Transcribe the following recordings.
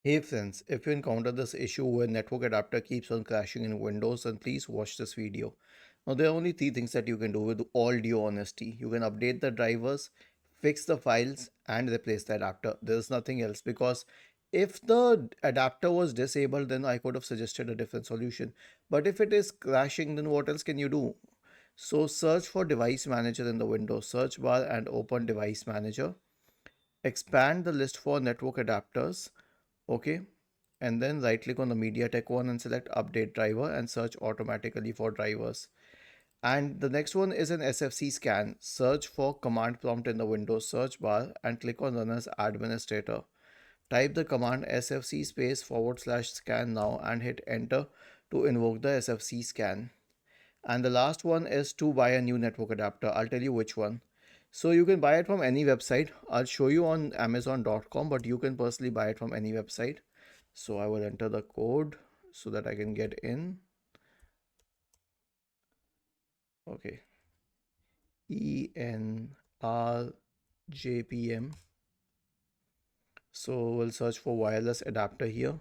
Hey friends, if you encounter this issue where network adapter keeps on crashing in Windows, then please watch this video. Now there are only three things that you can do with all due honesty. You can update the drivers, fix the files, and replace the adapter. There is nothing else because if the adapter was disabled, then I could have suggested a different solution. But if it is crashing, then what else can you do? So search for device manager in the Windows search bar and open device manager. Expand the list for network adapters. Okay, and then right click on the MediaTek one and select update driver and search automatically for drivers. And the next one is an SFC scan. Search for command prompt in the Windows search bar and click on run as administrator. Type the command sfc space / scan now and hit enter to invoke the SFC scan. And the last one is to buy a new network adapter. I'll tell you which one. So you can buy it from any website. I'll show you on amazon.com, but you can personally buy it from any website. So I will enter the code so that I can get in. Okay. ENRJPM. So we'll search for wireless adapter here.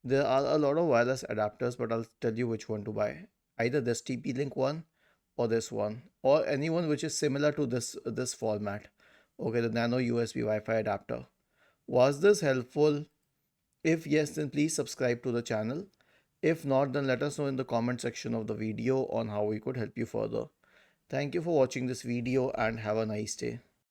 There are a lot of wireless adapters, but I'll tell you which one to buy. Either this TP-Link one or this one, or anyone which is similar to this format. Okay, the nano USB Wi-Fi adapter. Was this helpful? If yes, then please subscribe to the channel. If not, then let us know in the comment section of the video on how we could help you further. Thank you for watching this video and have a nice day.